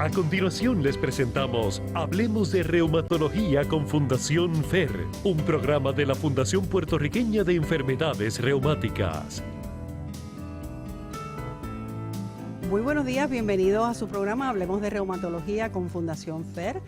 A continuación les presentamos Hablemos de Reumatología con Fundación FER, un programa de la Fundación Puertorriqueña de Enfermedades Reumáticas. Muy buenos días, bienvenidos a su programa Hablemos de Reumatología con Fundación FER.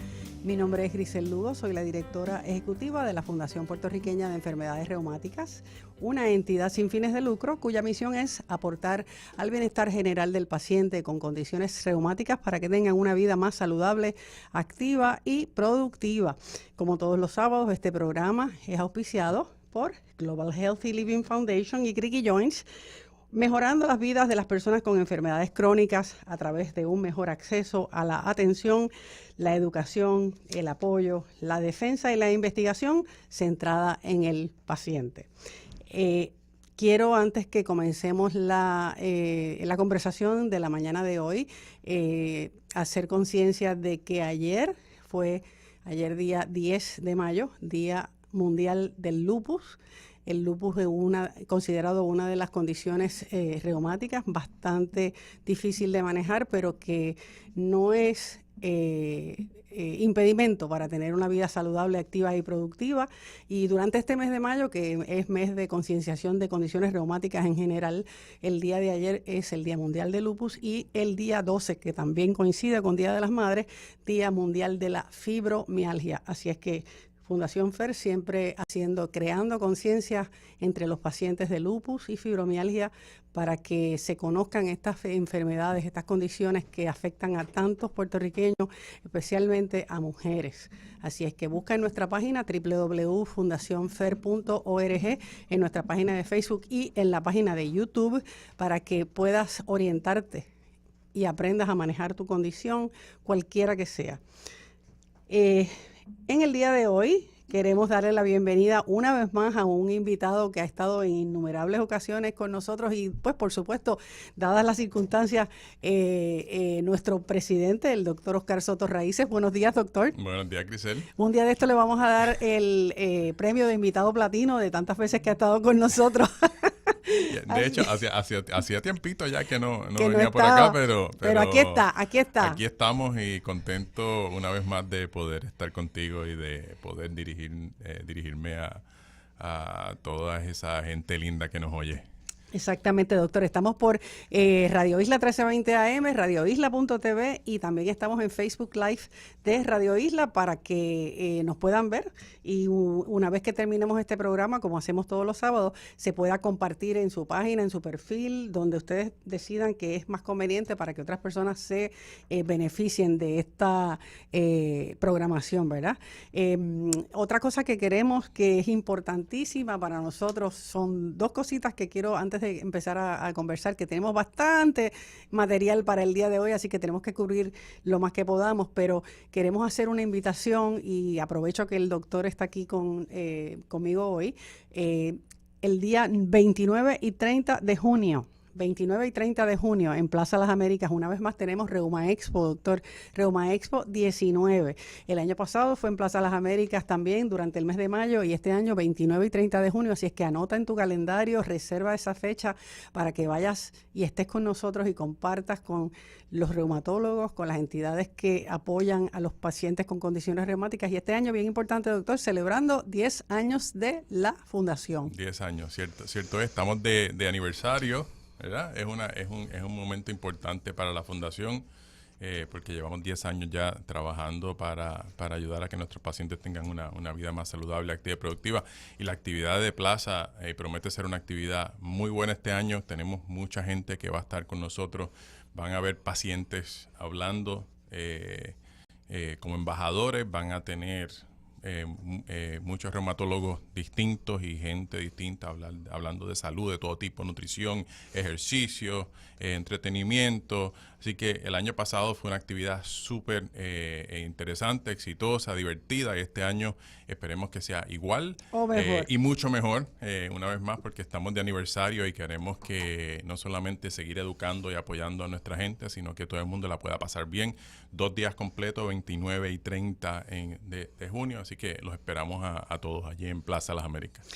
Mi nombre es Grisel Lugo, soy la directora ejecutiva de la Fundación Puertorriqueña de Enfermedades Reumáticas, una entidad sin fines de lucro cuya misión es aportar al bienestar general del paciente con condiciones reumáticas para que tengan una vida más saludable, activa y productiva. Como todos los sábados, este programa es auspiciado por Global Healthy Living Foundation y Creaky Joints, mejorando las vidas de las personas con enfermedades crónicas a través de un mejor acceso a la atención, la educación, el apoyo, la defensa y la investigación centrada en el paciente. Quiero, antes que comencemos la conversación de la mañana de hoy, hacer conciencia de que ayer día 10 de mayo, Día Mundial del Lupus. El lupus es considerado una de las condiciones reumáticas bastante difícil de manejar, pero que no es impedimento para tener una vida saludable, activa y productiva. Y durante este mes de mayo, que es mes de concienciación de condiciones reumáticas en general, el día de ayer es el Día Mundial del Lupus y el día 12, que también coincide con Día de las Madres, Día Mundial de la Fibromialgia. Así es que Fundación FER siempre creando conciencia entre los pacientes de lupus y fibromialgia para que se conozcan estas enfermedades, estas condiciones que afectan a tantos puertorriqueños, especialmente a mujeres. Así es que busca en nuestra página www.fundacionfer.org, en nuestra página de Facebook y en la página de YouTube para que puedas orientarte y aprendas a manejar tu condición, cualquiera que sea. En el día de hoy queremos darle la bienvenida una vez más a un invitado que ha estado en innumerables ocasiones con nosotros y pues por supuesto, dadas las circunstancias, nuestro presidente, el doctor Oscar Soto Raíces. Buenos días, doctor. Buenos días, Grisel. Un día de esto le vamos a dar el premio de invitado platino de tantas veces que ha estado con nosotros. De hecho, hacía tiempito ya que no que venía no por acá, pero aquí está. Aquí estamos y contento una vez más de poder estar contigo y de poder dirigirme a toda esa gente linda que nos oye. Exactamente, doctor. Estamos por Radio Isla 1320 AM, radioisla.tv y también estamos en Facebook Live de Radio Isla para que nos puedan ver y una vez que terminemos este programa, como hacemos todos los sábados, se pueda compartir en su página, en su perfil, donde ustedes decidan que es más conveniente para que otras personas se beneficien de esta programación, ¿verdad? Otra cosa que queremos que es importantísima para nosotros son dos cositas que quiero antes de empezar a conversar, que tenemos bastante material para el día de hoy, así que tenemos que cubrir lo más que podamos, pero queremos hacer una invitación y aprovecho que el doctor está aquí conmigo hoy, el día 29 y 30 de junio. 29 y 30 de junio en Plaza Las Américas. Una vez más tenemos Reuma Expo, doctor. Reuma Expo 19. El año pasado fue en Plaza Las Américas también durante el mes de mayo y este año 29 y 30 de junio. Así es que anota en tu calendario, reserva esa fecha para que vayas y estés con nosotros y compartas con los reumatólogos, con las entidades que apoyan a los pacientes con condiciones reumáticas. Y este año, bien importante, doctor, celebrando 10 años de la fundación. 10 años, cierto. Estamos de aniversario, ¿verdad? Es un momento importante para la fundación porque llevamos 10 años ya trabajando para ayudar a que nuestros pacientes tengan una vida más saludable, activa y productiva. Y la actividad de Plaza promete ser una actividad muy buena este año. Tenemos mucha gente que va a estar con nosotros. Van a haber pacientes hablando como embajadores. Van a tener muchos reumatólogos distintos y gente distinta hablando de salud de todo tipo, nutrición, ejercicio, entretenimiento. Así que el año pasado fue una actividad súper interesante, exitosa, divertida, y este año esperemos que sea igual y mucho mejor, una vez más, porque estamos de aniversario y queremos que no solamente seguir educando y apoyando a nuestra gente, sino que todo el mundo la pueda pasar bien. 2 días completos, 29 y 30 de junio, así que los esperamos a todos allí en Plaza Las Américas.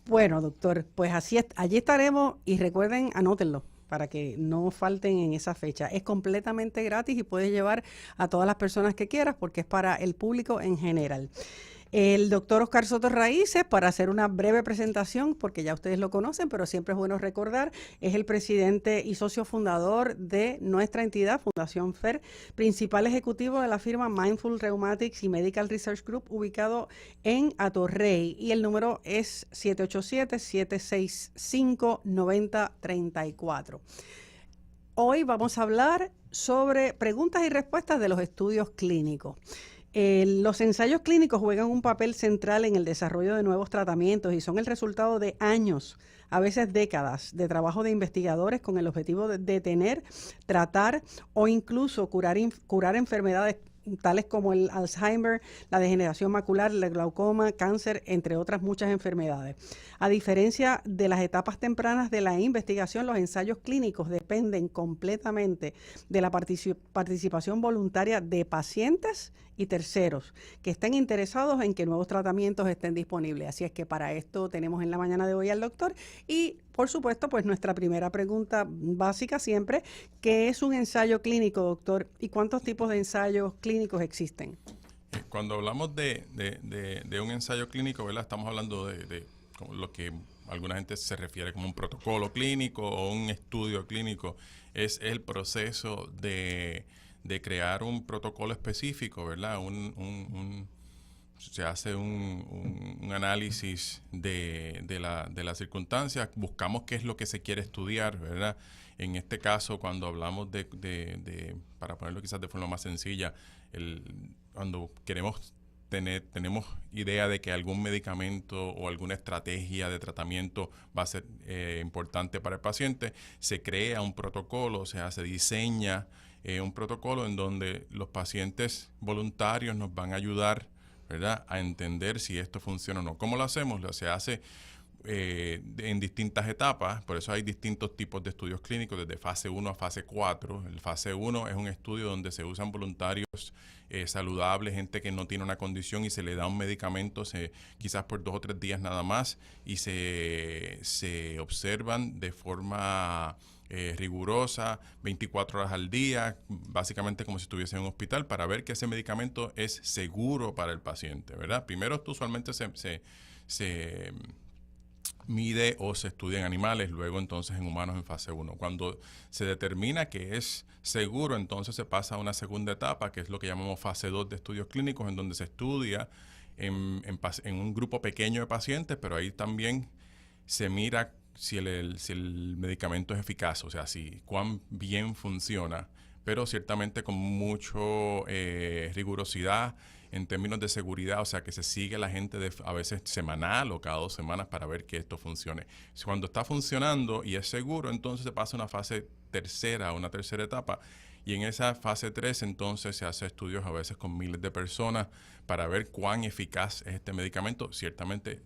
Bueno, doctor, pues allí estaremos y recuerden, anótenlo. para que no falten en esa fecha. Es completamente gratis y puedes llevar a todas las personas que quieras porque es para el público en general. El doctor Oscar Soto Raíces, para hacer una breve presentación, porque ya ustedes lo conocen, pero siempre es bueno recordar, es el presidente y socio fundador de nuestra entidad, Fundación FER, principal ejecutivo de la firma Mindful Rheumatics y Medical Research Group, ubicado en Atorrey, y el número es 787-765-9034. Hoy vamos a hablar sobre preguntas y respuestas de los estudios clínicos. Los ensayos clínicos juegan un papel central en el desarrollo de nuevos tratamientos y son el resultado de años, a veces décadas, de trabajo de investigadores con el objetivo de detener, tratar o incluso curar enfermedades tales como el Alzheimer, la degeneración macular, el glaucoma, cáncer, entre otras muchas enfermedades. A diferencia de las etapas tempranas de la investigación, los ensayos clínicos dependen completamente de la participación voluntaria de pacientes y terceros que estén interesados en que nuevos tratamientos estén disponibles. Así es que para esto tenemos en la mañana de hoy al doctor y, por supuesto, pues nuestra primera pregunta básica siempre, ¿qué es un ensayo clínico, doctor? ¿Y cuántos tipos de ensayos clínicos existen? Cuando hablamos de un ensayo clínico, ¿verdad? Estamos hablando de como lo que alguna gente se refiere como un protocolo clínico o un estudio clínico. Es el proceso de crear un protocolo específico, ¿verdad? Se hace un análisis de las circunstancias, buscamos qué es lo que se quiere estudiar, ¿verdad? En este caso, cuando hablamos para ponerlo quizás de forma más sencilla, cuando tenemos idea de que algún medicamento o alguna estrategia de tratamiento va a ser importante para el paciente, se crea un protocolo, o sea, se diseña un protocolo en donde los pacientes voluntarios nos van a ayudar, ¿verdad?, a entender si esto funciona o no. ¿Cómo lo hacemos? Se hace en distintas etapas, por eso hay distintos tipos de estudios clínicos, desde fase 1 a fase 4. El fase 1 es un estudio donde se usan voluntarios saludables, gente que no tiene una condición y se le da un medicamento quizás por 2 o 3 días nada más y se observan de forma rigurosa, 24 horas al día, básicamente como si estuviese en un hospital, para ver que ese medicamento es seguro para el paciente, ¿verdad? Primero esto usualmente se mide o se estudia en animales, luego entonces en humanos en fase 1. Cuando se determina que es seguro, entonces se pasa a una segunda etapa, que es lo que llamamos fase 2 de estudios clínicos, en donde se estudia en un grupo pequeño de pacientes, pero ahí también se mira si el medicamento es eficaz, o sea, cuán bien funciona, pero ciertamente con mucho rigurosidad en términos de seguridad, o sea, que se sigue la gente a veces semanal o cada 2 semanas para ver que esto funcione. Cuando está funcionando y es seguro, entonces se pasa a una fase tercera, una tercera etapa, y en esa fase 3 entonces se hace estudios a veces con miles de personas para ver cuán eficaz es este medicamento, ciertamente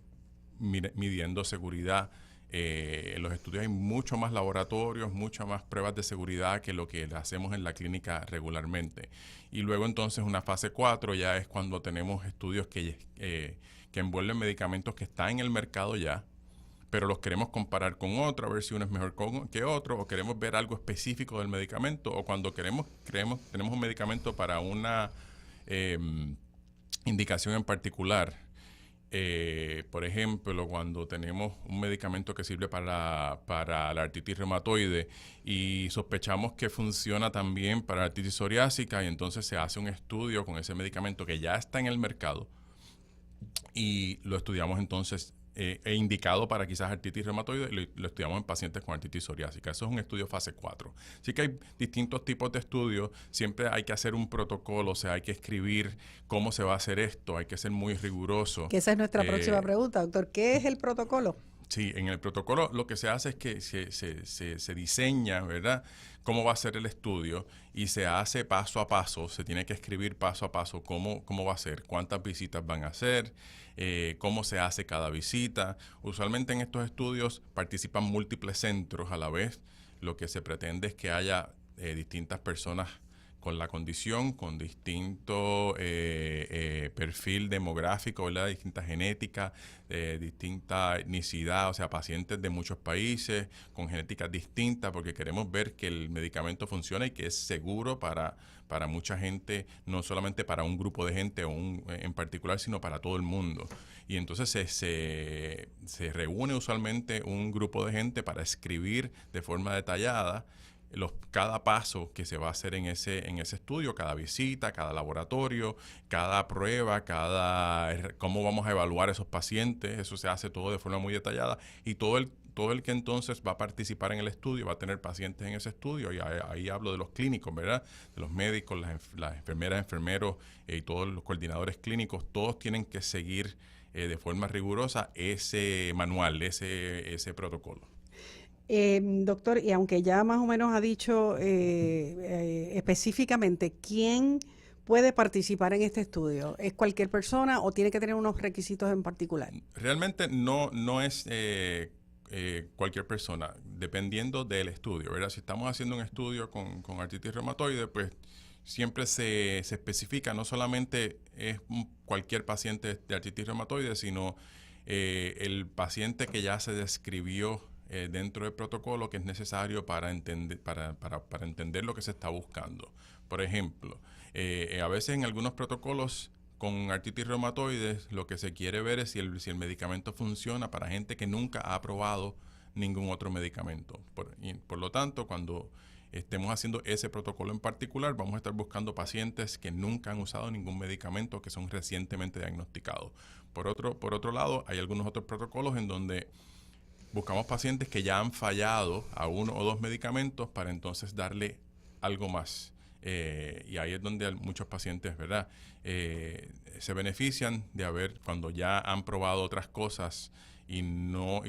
midiendo seguridad. En los estudios hay mucho más laboratorios, muchas más pruebas de seguridad que lo que hacemos en la clínica regularmente. Y luego entonces una fase 4 ya es cuando tenemos estudios que envuelven medicamentos que están en el mercado ya, pero los queremos comparar con otro, a ver si uno es mejor que otro, o queremos ver algo específico del medicamento, o cuando tenemos un medicamento para una indicación en particular. Por ejemplo, cuando tenemos un medicamento que sirve para la artritis reumatoide y sospechamos que funciona también para la artritis psoriásica, y entonces se hace un estudio con ese medicamento que ya está en el mercado y lo estudiamos entonces indicado para quizás artritis reumatoide y lo estudiamos en pacientes con artritis psoriásica. Eso es un estudio fase 4. Así que hay distintos tipos de estudios. Siempre hay que hacer un protocolo, o sea, hay que escribir cómo se va a hacer esto, hay que ser muy riguroso. Que esa es nuestra próxima pregunta, doctor. ¿Qué es el protocolo? Sí, en el protocolo lo que se hace es que se diseña, ¿verdad?, cómo va a ser el estudio y se hace paso a paso, se tiene que escribir paso a paso cómo va a ser, cuántas visitas van a hacer, cómo se hace cada visita. Usualmente en estos estudios participan múltiples centros a la vez. Lo que se pretende es que haya distintas personas con la condición, con distinto perfil demográfico, ¿verdad? Distinta genética, distinta etnicidad, o sea, pacientes de muchos países con genéticas distintas, porque queremos ver que el medicamento funciona y que es seguro para mucha gente, no solamente para un grupo de gente en particular, sino para todo el mundo. Y entonces se reúne usualmente un grupo de gente para escribir de forma detallada cada paso que se va a hacer en ese estudio, cada visita, cada laboratorio, cada prueba, cómo vamos a evaluar esos pacientes. Eso se hace todo de forma muy detallada, y todo el que entonces va a participar en el estudio va a tener pacientes en ese estudio, y ahí hablo de los clínicos, ¿verdad? De los médicos, las enfermeras, enfermeros y todos los coordinadores clínicos. Todos tienen que seguir de forma rigurosa ese manual, ese protocolo. Doctor, y aunque ya más o menos ha dicho específicamente quién puede participar en este estudio, ¿es cualquier persona o tiene que tener unos requisitos en particular? Realmente no es cualquier persona, dependiendo del estudio, ¿verdad? Si estamos haciendo un estudio con artritis reumatoide, pues siempre se especifica, no solamente es cualquier paciente de artritis reumatoide, sino el paciente que ya se describió dentro del protocolo, que es necesario para entender lo que se está buscando. Por ejemplo, a veces en algunos protocolos con artritis reumatoide lo que se quiere ver es si el medicamento funciona para gente que nunca ha probado ningún otro medicamento. Por lo tanto, cuando estemos haciendo ese protocolo en particular, vamos a estar buscando pacientes que nunca han usado ningún medicamento, que son recientemente diagnosticados. Por otro lado, hay algunos otros protocolos en donde buscamos pacientes que ya han fallado a 1 o 2 medicamentos para entonces darle algo más. Y ahí es donde muchos pacientes, ¿verdad? Se benefician de cuando ya han probado otras cosas y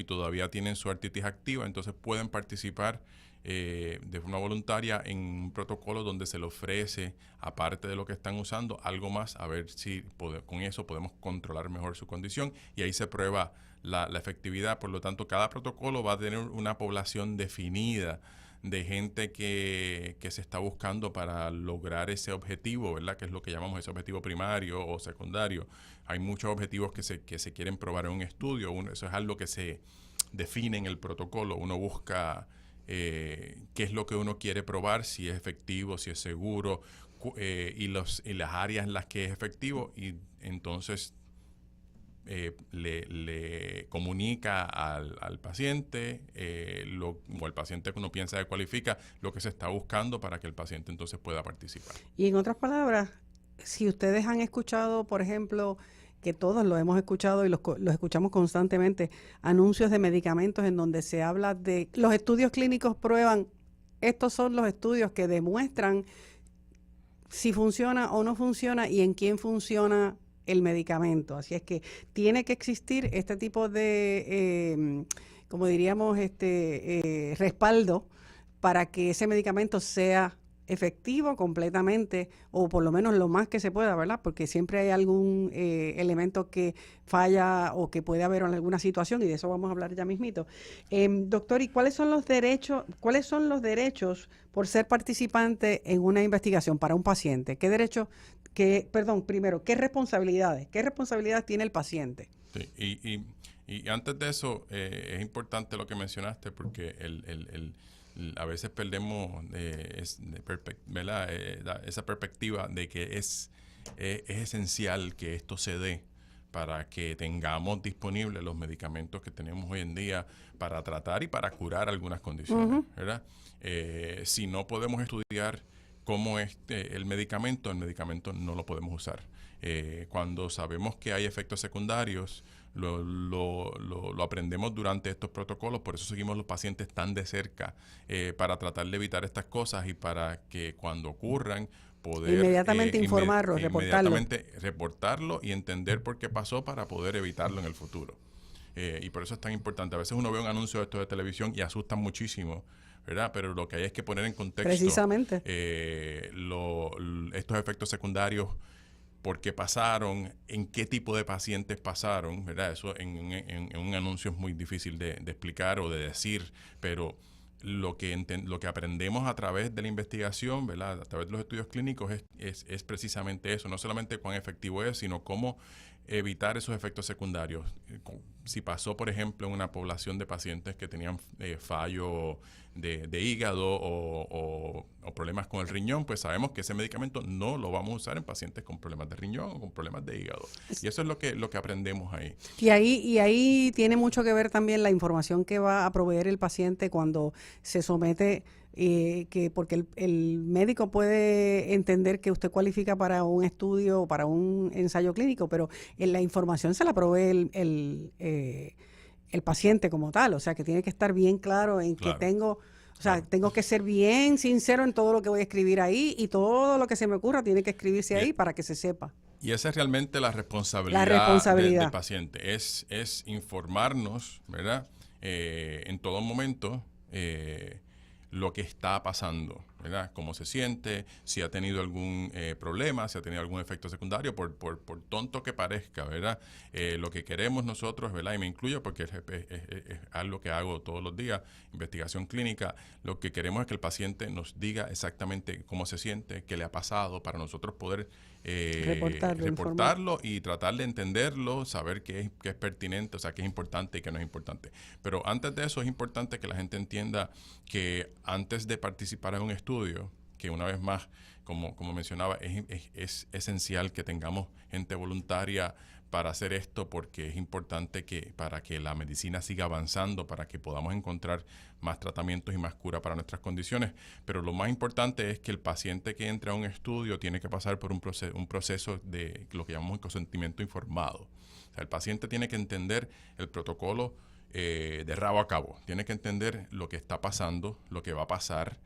todavía tienen su artritis activa, entonces pueden participar de forma voluntaria en un protocolo donde se le ofrece, aparte de lo que están usando, algo más, a ver si con eso podemos controlar mejor su condición, y ahí se prueba la efectividad. Por lo tanto, cada protocolo va a tener una población definida de gente que se está buscando para lograr ese objetivo, ¿verdad? Que es lo que llamamos ese objetivo primario o secundario. Hay muchos objetivos que se quieren probar en un estudio. Eso es algo que se define en el protocolo. Uno busca qué es lo que uno quiere probar, si es efectivo, si es seguro, y las áreas en las que es efectivo, y entonces le comunica al paciente o al paciente que uno piensa que cualifica lo que se está buscando para que el paciente entonces pueda participar. Y en otras palabras, si ustedes han escuchado, por ejemplo, que todos lo hemos escuchado y los escuchamos constantemente, anuncios de medicamentos en donde se habla de los estudios clínicos prueban, estos son los estudios que demuestran si funciona o no funciona y en quién funciona el medicamento. Así es que tiene que existir este tipo de, como diríamos, respaldo para que ese medicamento sea efectivo completamente, o por lo menos lo más que se pueda, ¿verdad? Porque siempre hay algún elemento que falla o que puede haber alguna situación, y de eso vamos a hablar ya mismito. Doctor, ¿y cuáles son los derechos por ser participante en una investigación para un paciente? ¿Qué derechos, primero, qué responsabilidades tiene el paciente? Sí, y antes de eso, es importante lo que mencionaste, porque a veces perdemos esa perspectiva de que es esencial que esto se dé para que tengamos disponibles los medicamentos que tenemos hoy en día para tratar y para curar algunas condiciones, ¿verdad? Si no podemos estudiar cómo es el medicamento no lo podemos usar. Cuando sabemos que hay efectos secundarios, lo aprendemos durante estos protocolos, por eso seguimos los pacientes tan de cerca, para tratar de evitar estas cosas y para que cuando ocurran poder inmediatamente informarlo, reportarlo y entender por qué pasó para poder evitarlo en el futuro. Y por eso es tan importante. A veces uno ve un anuncio de esto de televisión y asustan muchísimo, ¿verdad? Pero lo que hay es que poner en contexto precisamente estos efectos secundarios, por qué pasaron, en qué tipo de pacientes pasaron, ¿verdad? Eso en un anuncio es muy difícil de explicar o de decir, pero lo que aprendemos a través de la investigación, ¿verdad? A través de los estudios clínicos es precisamente eso, no solamente cuán efectivo es, sino cómo evitar esos efectos secundarios. Si pasó, por ejemplo, en una población de pacientes que tenían fallo de hígado o problemas con el riñón, pues sabemos que ese medicamento no lo vamos a usar en pacientes con problemas de riñón o con problemas de hígado. Y eso es lo que aprendemos ahí. Y ahí tiene mucho que ver también la información que va a proveer el paciente cuando se somete, porque el médico puede entender que usted cualifica para un estudio o para un ensayo clínico, pero la información se la provee el paciente como tal, o sea que tiene que estar bien claro en que tengo que ser bien sincero en todo lo que voy a escribir ahí, y todo lo que se me ocurra tiene que escribirse ahí para que se sepa. Y esa es realmente la responsabilidad, del paciente, es informarnos, ¿verdad? En todo momento lo que está pasando, ¿verdad? Cómo se siente, si ha tenido algún problema, si ha tenido algún efecto secundario, por tonto que parezca, ¿verdad? Lo que queremos nosotros, ¿verdad? Y me incluyo porque es algo que hago todos los días, investigación clínica. Lo que queremos es que el paciente nos diga exactamente cómo se siente, qué le ha pasado, para nosotros poder reportarlo y tratar de entenderlo, saber qué es pertinente, o sea, qué es importante y qué no es importante. Pero antes de eso es importante que la gente entienda que antes de participar en un estudio, que una vez más, como mencionaba, es esencial que tengamos gente voluntaria para hacer esto, porque es importante para que la medicina siga avanzando, para que podamos encontrar más tratamientos y más cura para nuestras condiciones. Pero lo más importante es que el paciente que entra a un estudio tiene que pasar por un proceso de lo que llamamos consentimiento informado. O sea, el paciente tiene que entender el protocolo de rabo a cabo. Tiene que entender lo que está pasando, lo que va a pasar,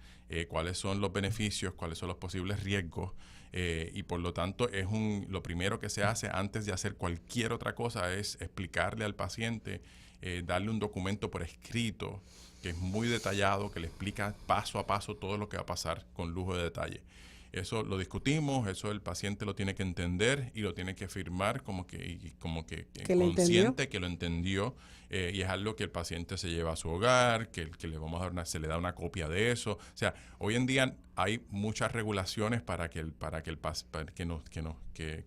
cuáles son los beneficios, cuáles son los posibles riesgos, y por lo tanto lo primero que se hace antes de hacer cualquier otra cosa es explicarle al paciente, darle un documento por escrito que es muy detallado, que le explica paso a paso todo lo que va a pasar con lujo de detalle. Eso lo discutimos, eso el paciente lo tiene que entender y lo tiene que firmar como que consciente que lo entendió, y es algo que el paciente se lleva a su hogar, que le vamos a dar se le da una copia de eso. O sea, hoy en día hay muchas regulaciones que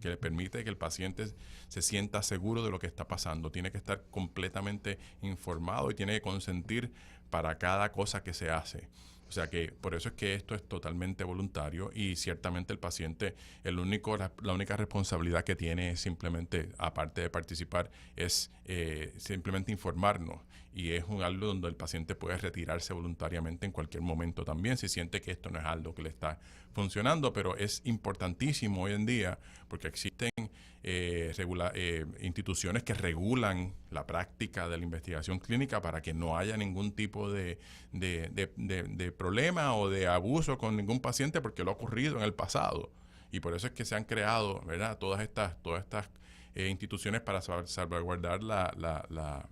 le permite que el paciente se sienta seguro de lo que está pasando. Tiene que estar completamente informado y tiene que consentir para cada cosa que se hace. O sea que por eso es que esto es totalmente voluntario, y ciertamente el paciente, la única responsabilidad que tiene es simplemente, aparte de participar, es simplemente informarnos. Y es algo donde el paciente puede retirarse voluntariamente en cualquier momento también, si siente que esto no es algo que le está funcionando. Pero es importantísimo hoy en día porque existen instituciones que regulan la práctica de la investigación clínica para que no haya ningún tipo de problema o de abuso con ningún paciente, porque lo ha ocurrido en el pasado. Y por eso es que se han creado, ¿verdad?, todas estas instituciones para salvaguardar la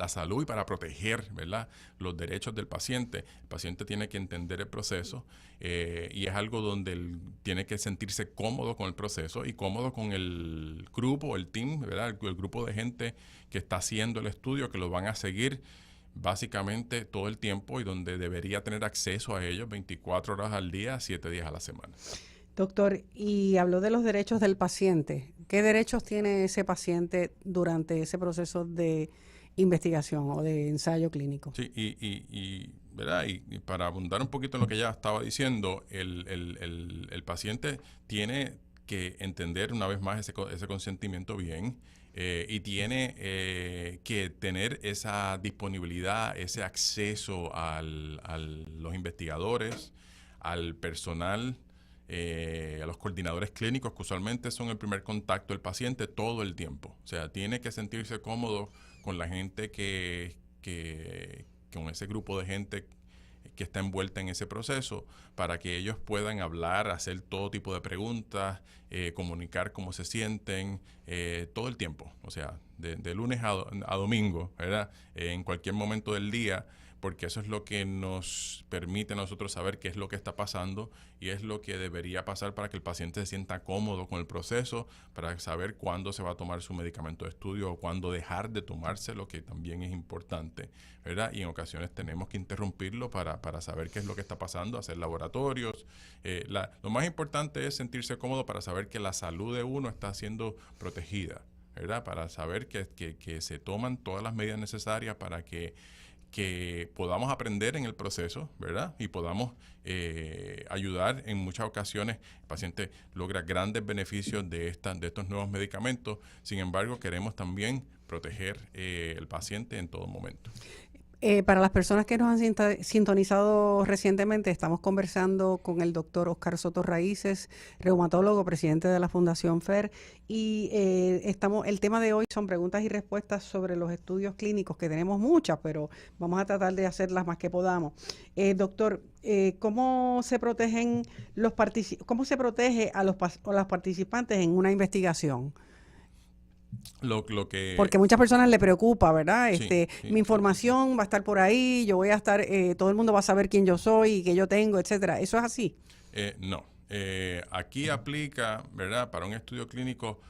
salud y para proteger, ¿verdad?, los derechos del paciente. El paciente tiene que entender el proceso, y es algo donde él tiene que sentirse cómodo con el proceso y cómodo con el grupo, el team, ¿verdad?, el grupo de gente que está haciendo el estudio, que lo van a seguir básicamente todo el tiempo, y donde debería tener acceso a ellos 24 horas al día, 7 días a la semana. Doctor, y habló de los derechos del paciente. ¿Qué derechos tiene ese paciente durante ese proceso de investigación o de ensayo clínico? Sí, ¿verdad? Y para abundar un poquito en lo que ya estaba diciendo, el paciente tiene que entender una vez más ese consentimiento bien, y tiene que tener esa disponibilidad, ese acceso a los investigadores, al personal, a los coordinadores clínicos, que usualmente son el primer contacto del paciente todo el tiempo. O sea, tiene que sentirse cómodo con la gente con ese grupo de gente que está envuelta en ese proceso, para que ellos puedan hablar, hacer todo tipo de preguntas, comunicar cómo se sienten, todo el tiempo. O sea, de lunes a domingo, ¿verdad? En cualquier momento del día porque eso es lo que nos permite a nosotros saber qué es lo que está pasando y es lo que debería pasar para que el paciente se sienta cómodo con el proceso, para saber cuándo se va a tomar su medicamento de estudio o cuándo dejar de tomárselo, que también es importante, ¿verdad? Y en ocasiones tenemos que interrumpirlo para saber qué es lo que está pasando, hacer laboratorios. Lo más importante es sentirse cómodo para saber que la salud de uno está siendo protegida, ¿verdad? Para saber que se toman todas las medidas necesarias para que podamos aprender en el proceso, ¿verdad? Y podamos ayudar. En muchas ocasiones el paciente logra grandes beneficios de estos nuevos medicamentos. Sin embargo, queremos también proteger el paciente en todo momento. Para las personas que nos han sintonizado recientemente, estamos conversando con el doctor Oscar Soto Raíces, reumatólogo, presidente de la Fundación FER, y el tema de hoy son preguntas y respuestas sobre los estudios clínicos, que tenemos muchas, pero vamos a tratar de hacer las más que podamos. Doctor, ¿cómo se protegen cómo se protege a los participantes en una investigación? Porque a muchas personas le preocupa, ¿verdad? Sí, mi información va a estar por ahí, yo voy a estar, todo el mundo va a saber quién yo soy y qué yo tengo, etcétera. ¿Eso es así? No. Aquí aplica, ¿verdad? Para un estudio clínico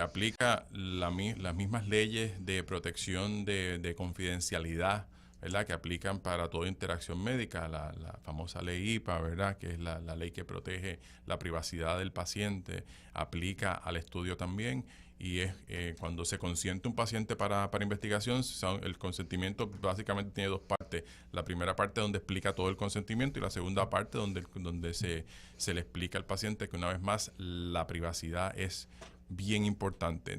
aplica las mismas leyes de protección de confidencialidad, ¿verdad? Que aplican para toda interacción médica, la famosa ley IPA, ¿verdad? Que es la ley que protege la privacidad del paciente, aplica al estudio también. Y es cuando se consiente un paciente para investigación, el consentimiento básicamente tiene dos partes. La primera parte donde explica todo el consentimiento y la segunda parte donde se le explica al paciente que una vez más la privacidad es bien importante.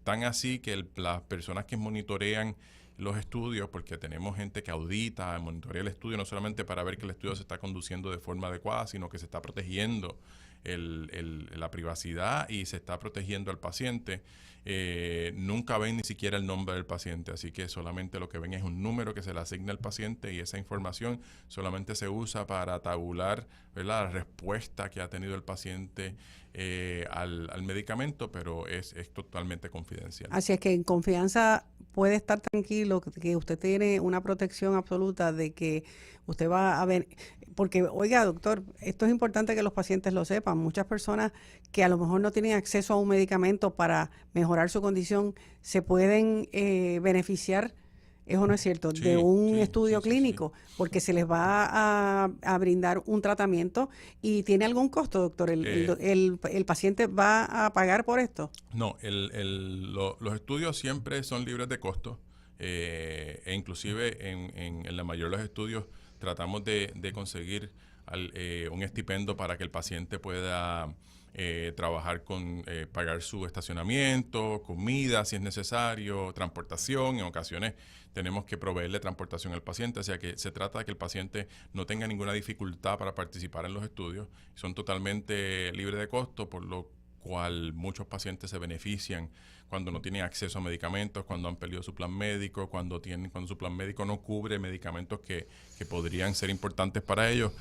Tan así que las personas que monitorean los estudios, porque tenemos gente que audita, monitorea el estudio no solamente para ver que el estudio se está conduciendo de forma adecuada, sino que se está protegiendo la privacidad y se está protegiendo al paciente. Nunca ven ni siquiera el nombre del paciente, así que solamente lo que ven es un número que se le asigna al paciente y esa información solamente se usa para tabular, ¿verdad?, la respuesta que ha tenido el paciente al medicamento, pero es totalmente confidencial. Así es que en confianza puede estar tranquilo que usted tiene una protección absoluta de que usted va a ver, porque oiga doctor, esto es importante que los pacientes lo sepan, muchas personas que a lo mejor no tienen acceso a un medicamento para mejorar su condición se pueden beneficiar, ¿eso no es cierto?, de un estudio clínico, porque se les va a brindar un tratamiento. ¿Y tiene algún costo, doctor? ¿El paciente va a pagar por esto? No, los estudios siempre son libres de costo, e inclusive en la mayoría de los estudios tratamos de conseguir un estipendio para que el paciente pueda trabajar pagar su estacionamiento, comida si es necesario, transportación. En ocasiones tenemos que proveerle transportación al paciente, o sea que se trata de que el paciente no tenga ninguna dificultad para participar en los estudios. Son totalmente libres de costo, por lo cual muchos pacientes se benefician cuando no tienen acceso a medicamentos, cuando han perdido su plan médico, cuando su plan médico no cubre medicamentos que podrían ser importantes para ellos,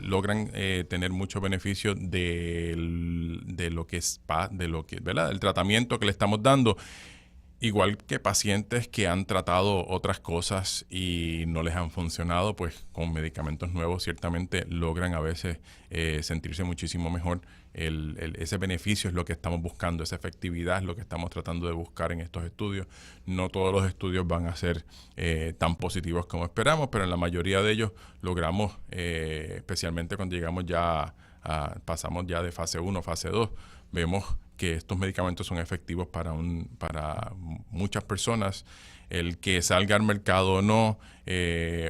logran tener mucho beneficio de lo que ¿verdad?, el tratamiento que le estamos dando. Igual que pacientes que han tratado otras cosas y no les han funcionado, pues con medicamentos nuevos ciertamente logran a veces sentirse muchísimo mejor. Ese beneficio es lo que estamos buscando, esa efectividad es lo que estamos tratando de buscar en estos estudios. No todos los estudios van a ser tan positivos como esperamos, pero en la mayoría de ellos logramos, especialmente cuando llegamos pasamos ya de fase 1, fase 2, vemos que estos medicamentos son efectivos para muchas personas. El que salga al mercado o no,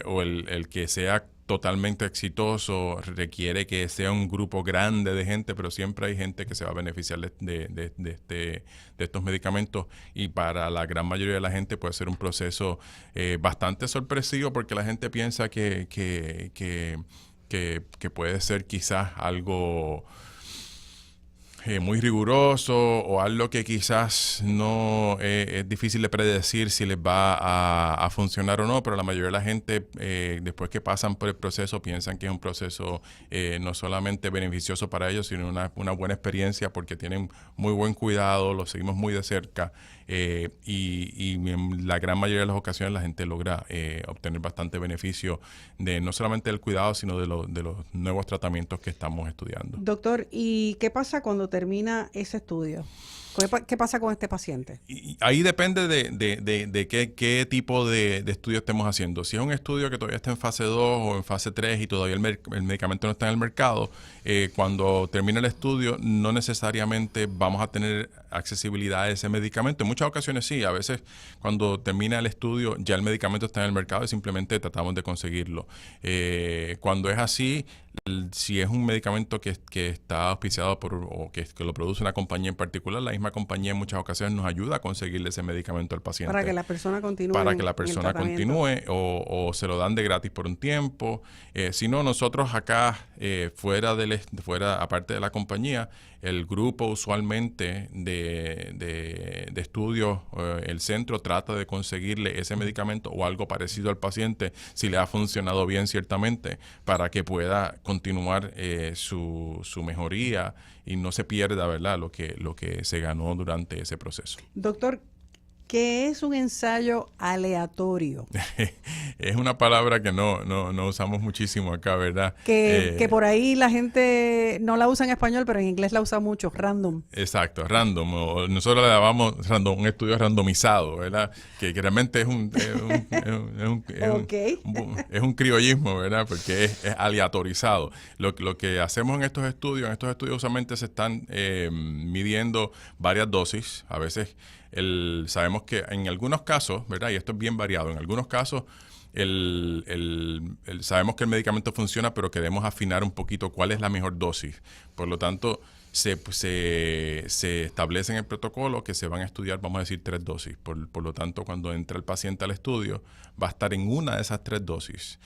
o el que sea totalmente exitoso, requiere que sea un grupo grande de gente, pero siempre hay gente que se va a beneficiar de estos medicamentos, y para la gran mayoría de la gente puede ser un proceso bastante sorpresivo, porque la gente piensa que puede ser quizás algo muy riguroso o algo que quizás no es difícil de predecir si les va a funcionar o no, pero la mayoría de la gente después que pasan por el proceso piensan que es un proceso no solamente beneficioso para ellos, sino una buena experiencia porque tienen muy buen cuidado, los seguimos muy de cerca y en la gran mayoría de las ocasiones la gente logra obtener bastante beneficio de no solamente del cuidado, sino de los nuevos tratamientos que estamos estudiando. Doctor, ¿y qué pasa cuando termina ese estudio? ¿Qué pasa con este paciente? Y ahí depende de qué tipo de estudio estemos haciendo. Si es un estudio que todavía está en fase 2 o en fase 3 y todavía el medicamento no está en el mercado, cuando termine el estudio no necesariamente vamos a tener accesibilidad a ese medicamento. En muchas ocasiones sí, a veces cuando termina el estudio ya el medicamento está en el mercado y simplemente tratamos de conseguirlo. Cuando es así, si es un medicamento que está auspiciado o que lo produce una compañía en particular, la misma compañía en muchas ocasiones nos ayuda a conseguirle ese medicamento al paciente. Para que la persona continúe. Para que la persona continúe o se lo dan de gratis por un tiempo. Si no, nosotros acá, fuera, aparte de la compañía, el grupo usualmente de estudios, el centro trata de conseguirle ese medicamento o algo parecido al paciente si le ha funcionado bien ciertamente para que pueda continuar su mejoría y no se pierda, ¿verdad?, lo que se ganó durante ese proceso. Doctor, ¿qué es un ensayo aleatorio? Es una palabra que no usamos muchísimo acá, ¿verdad? Que por ahí la gente no la usa en español, pero en inglés la usa mucho, random. Exacto, random. Nosotros le llamamos random, un estudio randomizado, ¿verdad? Que realmente es un criollismo, ¿verdad? Porque es aleatorizado. Lo que hacemos en estos estudios usualmente se están midiendo varias dosis. A veces sabemos que en algunos casos, ¿verdad? Y esto es bien variado, en algunos casos sabemos que el medicamento funciona, pero queremos afinar un poquito cuál es la mejor dosis. Por lo tanto, se establece en el protocolo que se van a estudiar, vamos a decir, 3 dosis. Por lo tanto, cuando entra el paciente al estudio, va a estar en una de esas 3 dosis.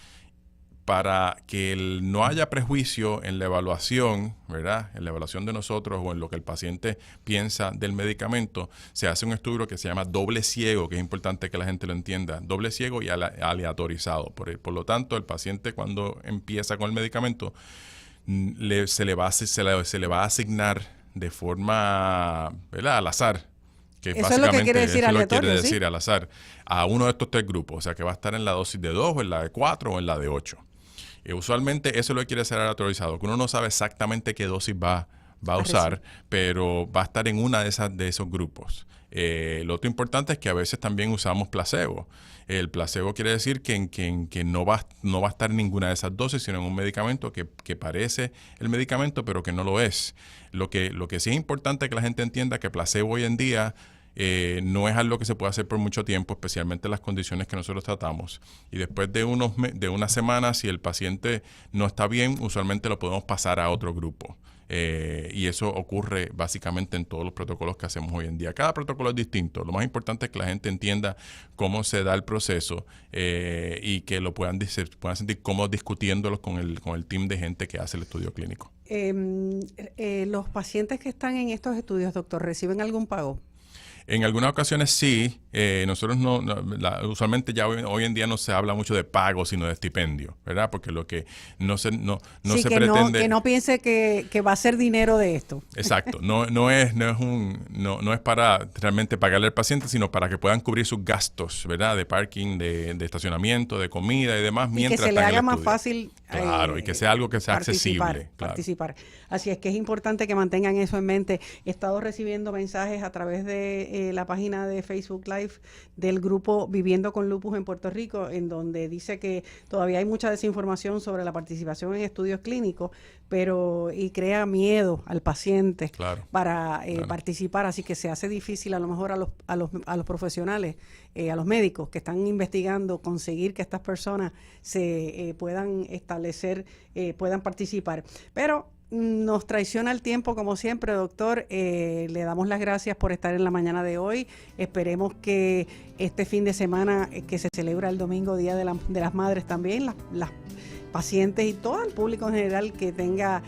Para que no haya prejuicio en la evaluación, ¿verdad?, en la evaluación de nosotros o en lo que el paciente piensa del medicamento, se hace un estudio que se llama doble ciego, que es importante que la gente lo entienda, doble ciego y aleatorizado. Por lo tanto, el paciente cuando empieza con el medicamento se le va a asignar de forma, ¿verdad?, al azar. Que eso es lo que quiere decir aleatorio, quiere decir al azar, a uno de estos 3 grupos. O sea, que va a estar en la dosis de 2 o en la de 4 o en la de 8. Usualmente eso es lo que quiere ser aleatorizado, que uno no sabe exactamente qué dosis va a usar, pero va a estar en una de esos grupos. Lo otro importante es que a veces también usamos placebo. El placebo quiere decir que no va a estar en ninguna de esas dosis, sino en un medicamento que parece el medicamento, pero que no lo es. Lo que sí es importante que la gente entienda que placebo hoy en día no es algo que se puede hacer por mucho tiempo, especialmente en las condiciones que nosotros tratamos. Y después de unas semanas, si el paciente no está bien, usualmente lo podemos pasar a otro grupo. Y eso ocurre básicamente en todos los protocolos que hacemos hoy en día. Cada protocolo es distinto. Lo más importante es que la gente entienda cómo se da el proceso y que lo puedan sentir cómodos discutiéndolos con el team de gente que hace el estudio clínico. ¿Los pacientes que están en estos estudios, doctor, reciben algún pago? En algunas ocasiones sí. Nosotros usualmente ya hoy en día no se habla mucho de pago, sino de estipendio, ¿verdad? Porque lo que no se pretende... que no piense que va a ser dinero de esto. Exacto. No es para realmente pagarle al paciente, sino para que puedan cubrir sus gastos, ¿verdad? De parking, de estacionamiento, de comida y demás, mientras que se le haga más fácil. Claro, y que sea algo que sea accesible. Participar. Así es que es importante que mantengan eso en mente. He estado recibiendo mensajes a través de la página de Facebook Live del grupo Viviendo con Lupus en Puerto Rico, en donde dice que todavía hay mucha desinformación sobre la participación en estudios clínicos, y crea miedo al paciente para participar, así que se hace difícil a lo mejor a los profesionales, a los médicos que están investigando, conseguir que estas personas se puedan establecer, puedan participar. Pero nos traiciona el tiempo, como siempre, doctor. Le damos las gracias por estar en la mañana de hoy. Esperemos que este fin de semana que se celebra el domingo, Día de las Madres también, las pacientes y todo el público en general que tenga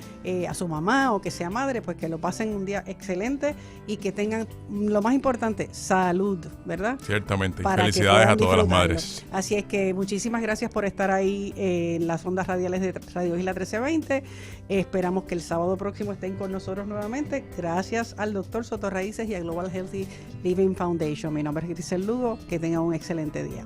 a su mamá o que sea madre, pues que lo pasen un día excelente y que tengan, lo más importante, salud, ¿verdad? Ciertamente. Para Felicidades a todas las madres. Así es que muchísimas gracias por estar ahí en las ondas radiales de Radio Isla 1320. Esperamos que el sábado próximo estén con nosotros nuevamente. Gracias al doctor Soto Raíces y a Global Healthy Living Foundation. Mi nombre es Grisel Lugo. Que tengan un excelente día.